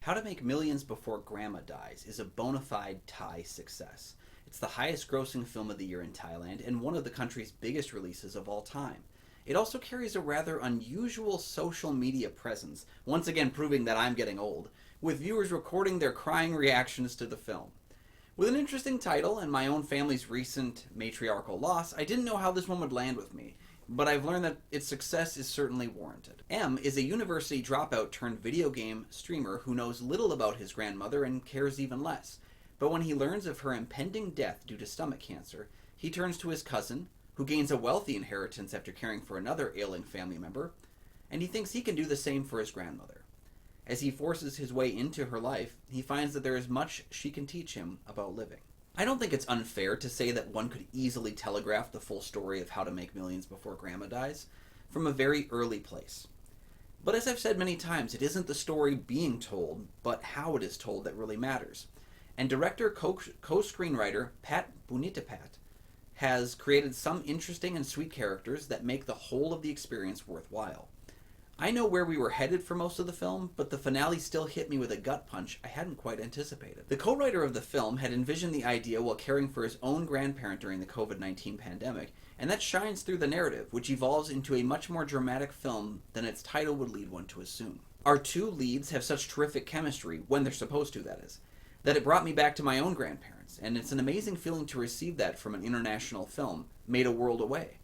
How to Make Millions Before Grandma Dies is a bona fide Thai success. It's the highest grossing film of the year in Thailand and one of the country's biggest releases of all time. It also carries a rather unusual social media presence, once again proving that I'm getting old, with viewers recording their crying reactions to the film. With an interesting title and my own family's recent matriarchal loss, I didn't know how this one would land with me, but I've learned that its success is certainly warranted. M is a university dropout turned video game streamer who knows little about his grandmother and cares even less. But when he learns of her impending death due to stomach cancer, he turns to his cousin, who gains a wealthy inheritance after caring for another ailing family member, and he thinks he can do the same for his grandmother. As he forces his way into her life, he finds that there is much she can teach him about living. I don't think it's unfair to say that one could easily telegraph the full story of How to Make Millions Before Grandma Dies from a very early place. But as I've said many times, it isn't the story being told, but how it is told that really matters. And director co-screenwriter Pat Bunitapat has created some interesting and sweet characters that make the whole of the experience worthwhile. I know where we were headed for most of the film, but the finale still hit me with a gut punch I hadn't quite anticipated. The co-writer of the film had envisioned the idea while caring for his own grandparent during the COVID-19 pandemic, and that shines through the narrative, which evolves into a much more dramatic film than its title would lead one to assume. Our two leads have such terrific chemistry, when they're supposed to, that is, that it brought me back to my own grandparents, and it's an amazing feeling to receive that from an international film made a world away.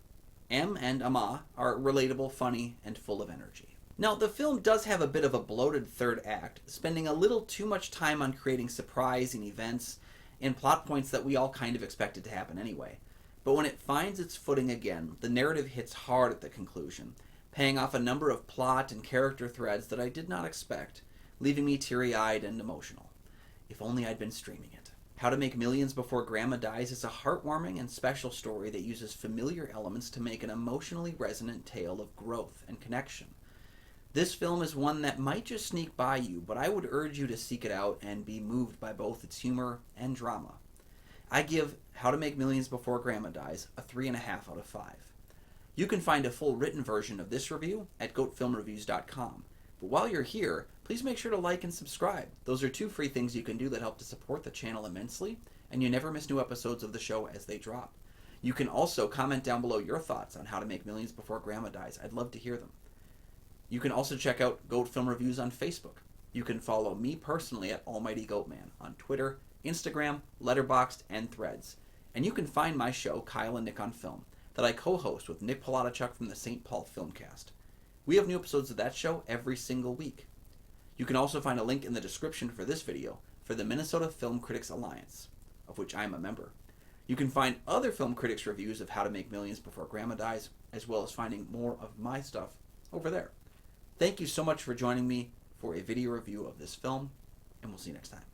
M and Ama are relatable, funny, and full of energy. Now, the film does have a bit of a bloated third act, spending a little too much time on creating surprising events and plot points that we all kind of expected to happen anyway. But when it finds its footing again, the narrative hits hard at the conclusion, paying off a number of plot and character threads that I did not expect, leaving me teary-eyed and emotional. If only I'd been streaming it. How to Make Millions Before Grandma Dies is a heartwarming and special story that uses familiar elements to make an emotionally resonant tale of growth and connection. This film is one that might just sneak by you, but I would urge you to seek it out and be moved by both its humor and drama. I give How to Make Millions Before Grandma Dies a 3.5 out of 5. You can find a full written version of this review at goatfilmreviews.com. But while you're here, please make sure to like and subscribe. Those are two free things you can do that help to support the channel immensely, and you never miss new episodes of the show as they drop. You can also comment down below your thoughts on How to Make Millions Before Grandma Dies. I'd love to hear them. You can also check out Goat Film Reviews on Facebook. You can follow me personally at Almighty Goatman on Twitter, Instagram, Letterboxd, and Threads. And you can find my show, Kyle and Nick on Film, that I co-host with Nick Palatichuk from the St. Paul Filmcast. We have new episodes of that show every single week. You can also find a link in the description for this video for the Minnesota Film Critics Alliance, of which I am a member. You can find other film critics' reviews of How to Make Millions Before Grandma Dies, as well as finding more of my stuff over there. Thank you so much for joining me for a video review of this film, and we'll see you next time.